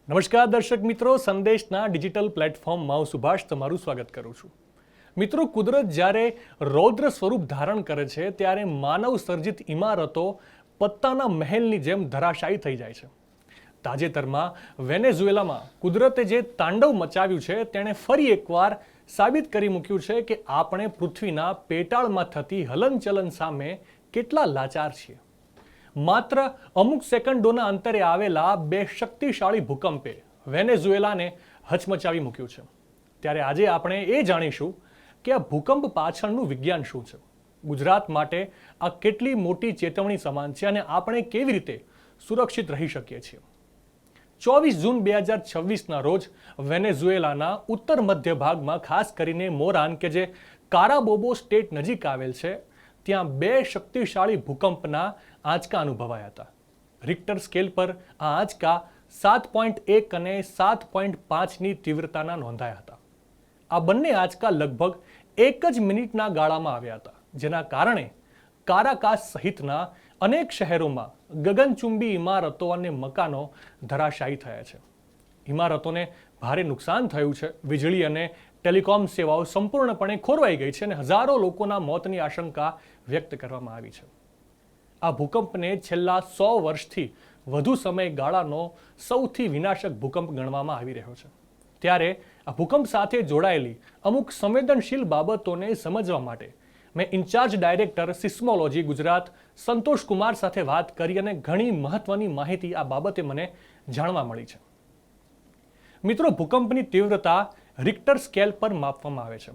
નમસ્કાર દર્શક મિત્રો, સંદેશના ડિજિટલ પ્લેટફોર્મમાં હું સુભાષ તમારું સ્વાગત કરું છું. મિત્રો, કુદરત જ્યારે રૌદ્ર સ્વરૂપ ધારણ કરે છે ત્યારે માનવ સર્જિત ઇમારતો પત્તાના મહેલની જેમ ધરાશાયી થઈ જાય છે. તાજેતરમાં વેનેઝુએલામાં કુદરતે જે તાંડવ મચાવ્યું છે તેણે ફરી એકવાર સાબિત કરી મૂક્યું છે કે આપણે પૃથ્વીના પેટાળમાં થતી હલનચલન સામે કેટલા લાચાર છીએ. માત્ર અમુક સેકન્ડોના અંતરે આવેલા બે શક્તિશાળી ભૂકંપે વેનેઝુએલાને હચમચાવી મૂક્યું છે. ત્યારે આજે આપણે એ જાણીશું કે આ ભૂકંપ પાછળનું વિજ્ઞાન શું છે, ગુજરાત માટે આ કેટલી મોટી ચેતવણી સમાન છે અને આપણે કેવી રીતે સુરક્ષિત રહી શકીએ છીએ. 24 જૂન 2026ના રોજ વેનેઝુએલાના ઉત્તર મધ્ય ભાગમાં, ખાસ કરીને મોરાન કે જે કારાબોબો સ્ટેટ નજીક આવેલ છે, ત્યાં બે શક્તિશાળી ભૂકંપના આંચકા અનુભવાયા હતા. રિક્ટર સ્કેલ પર આ આંચકા 7.1 અને 7.5ની તીવ્રતાના નોંધાયા હતા. આ બંને આંચકા લગભગ એક જ મિનિટના ગાળામાં આવ્યા હતા, જેના કારણે કારાકાસ સહિતના અનેક શહેરોમાં ગગનચુંબી ઇમારતો અને મકાનો ધરાશાયી થયા છે. ઇમારતોને ભારે નુકસાન થયું છે. વીજળી અને ટેલિકોમ સેવાઓ સંપૂર્ણપણે ખોરવાઈ ગઈ છે અને હજારો લોકોના મોતની આશંકા વ્યક્ત કરવામાં આવી છે. આ ભૂકંપને છેલ્લા 100 વર્ષથી વધુ સમયગાળાનો સૌથી વિનાશક ભૂકંપ ગણવામાં આવી રહ્યો છે. ત્યારે આ ભૂકંપ સાથે જોડાયેલી અમુક સંવેદનશીલ બાબતોને સમજવા માટે મેં in charge director seismology Gujarat Santosh Kumar સાથે વાત કરી અને ઘણી મહત્વની માહિતી આ બાબતે મને જાણવા મળી છે. મિત્રો, ભૂકંપની તીવ્રતા રિક્ટર સ્કેલ પર માપવામાં આવે છે.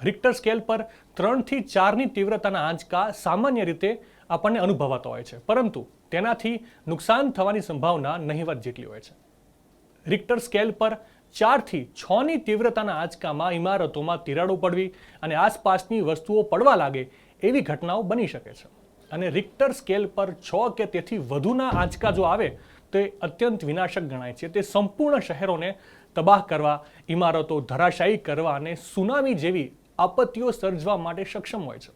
રિક્ટર સ્કેલ પર 3 થી 4ની તીવ્રતાના આંચકા સામાન્ય રીતે આપણને અનુભવાતા હોય છે, પરંતુ તેનાથી નુકસાન થવાની સંભાવના નહિવત જેટલી હોય છે. રિક્ટર સ્કેલ પર 4 થી 6ની તીવ્રતાના આંચકામાં ઇમારતોમાં તિરાડો પડવી અને આસપાસની વસ્તુઓ પડવા લાગે એવી ઘટનાઓ બની શકે છે. અને રિક્ટર સ્કેલ પર 6 કે તેથી વધુના આંચકા જો આવે તો એ અત્યંત વિનાશક ગણાય છે. તે સંપૂર્ણ શહેરોને તબાહ કરવા, ઇમારતો ધરાશાયી કરવા અને સુનામી જેવી આપત્તિઓ સર્જવા માટે સક્ષમ હોય છે.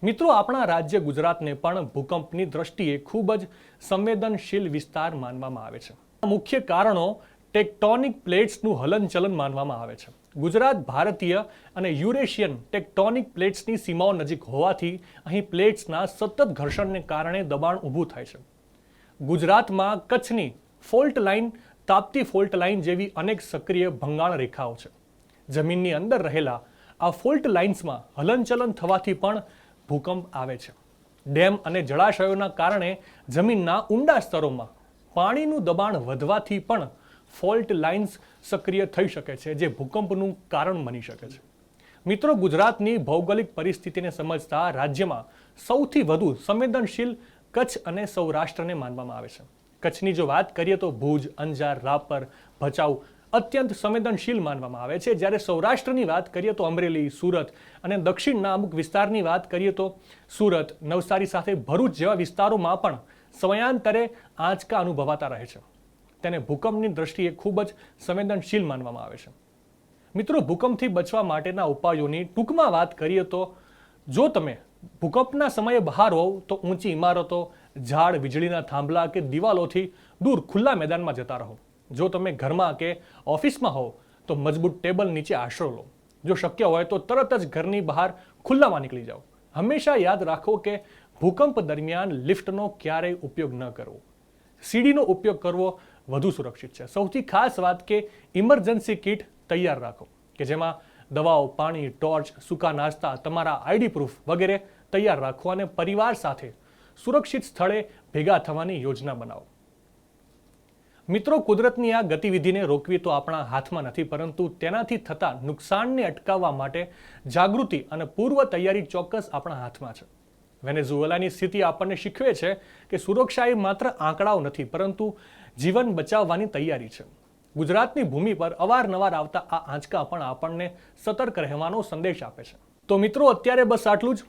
મિત્રો, આપણા રાજ્ય ગુજરાતને પણ ભૂકંપની દ્રષ્ટિએ ખૂબ જ સંવેદનશીલ વિસ્તાર માનવામાં આવે છે. મુખ્ય કારણો ટેક્ટોનિક પ્લેટ્સનું હલનચલન માનવામાં આવે છે. ગુજરાત ભારતીય અને યુરેશિયન ટેક્ટોનિક પ્લેટ્સની સીમાઓ નજીક હોવાથી અહીં પ્લેટ્સના સતત ઘર્ષણને કારણે દબાણ ઊભું થાય છે. ગુજરાતમાં કચ્છની fault line, Tapti fault line જેવી અનેક સક્રિય ભંગાણ રેખાઓ છે. જમીનની અંદર રહેલા આ ફોલ્ટ લાઇન્સમાં હલનચલન થવાથી પણ ભૂકંપ આવે છે. ડેમ અને જળાશયોના કારણે જમીનના ઊંડા સ્તરોમાં પાણીનું દબાણ વધવાથી પણ ફોલ્ટ લાઇન્સ સક્રિય થઈ શકે છે, જે ભૂકંપનું કારણ બની શકે છે. મિત્રો, ગુજરાતની ભૌગોલિક પરિસ્થિતિને સમજતા રાજ્યમાં સૌથી વધુ સંવેદનશીલ કચ્છ અને સૌરાષ્ટ્રને માનવામાં આવે છે. કચ્છની જો વાત કરીએ તો ભુજ, અંજાર, રાપર, ભચાઉ અત્યંત સંવેદનશીલ માનવામાં આવે છે. જ્યારે સૌરાષ્ટ્રની વાત કરીએ તો અમરેલી, સુરત અને દક્ષિણના અમુક વિસ્તારની વાત કરીએ તો સુરત, નવસારી સાથે ભરૂચ જેવા વિસ્તારોમાં પણ સમયાંતરે આંચકા અનુભવાતા રહે છે. તેને ભૂકંપની દ્રષ્ટિએ ખૂબ જ સંવેદનશીલ માનવામાં આવે છે. મિત્રો, ભૂકંપથી બચવા માટેના ઉપાયોની ટૂંકમાં વાત કરીએ તો જો તમે ભૂકંપના સમયે બહાર હોવ તો ઊંચી ઇમારતો, ઝાડ, વીજળીના થાંભલા કે દિવાલોથી દૂર ખુલ્લા મેદાનમાં જતા રહો. જો તમે ઘરમાં કે ઓફિસમાં હોવ તો મજબૂત ટેબલ નીચે આશરો લો. જો શક્ય હોય તો તરત જ ઘરની બહાર ખુલ્લામાં નીકળી જાઓ. હંમેશા યાદ રાખો કે ભૂકંપ દરમિયાન લિફ્ટનો ક્યારેય ઉપયોગ ન કરવો. સીડીનો ઉપયોગ કરવો વધુ સુરક્ષિત છે. સૌથી ખાસ વાત કે ઇમરજન્સી કિટ તૈયાર રાખો કે જેમાં દવાઓ, પાણી, ટોર્ચ, સૂકા નાસ્તા, તમારા આઈડી પ્રૂફ વગેરે તૈયાર રાખો અને પરિવાર સાથે સુરક્ષિત સ્થળે ભેગા થવાની યોજના બનાવો. મિત્રો, કુદરતની આ ગતિવિધિને રોકવી તો આપણા હાથમાં નથી, પરંતુ તેનાથી થતા નુકસાનને અટકાવવા માટે જાગૃતિ અને પૂર્વ તૈયારી ચોક્કસ આપણા હાથમાં છે. વેનેઝુએલાની સ્થિતિ આપણને શીખવે છે કે સુરક્ષા એ માત્ર આંકડાઓ નથી, પરંતુ જીવન બચાવવાની તૈયારી છે. ગુજરાતની ભૂમિ પર અવારનવાર આવતા આ આંચકા પણ આપણને સતર્ક રહેવાનો સંદેશ આપે છે. તો મિત્રો, અત્યારે બસ આટલું જ.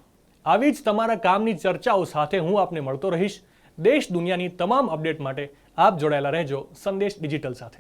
આવી જ તમારા કામની ચર્ચાઓ સાથે હું આપને મળતો રહીશ. દેશ દુનિયાની તમામ અપડેટ માટે આપ જોડાયેલા રહેજો સંદેશ ડિજિટલ સાથે.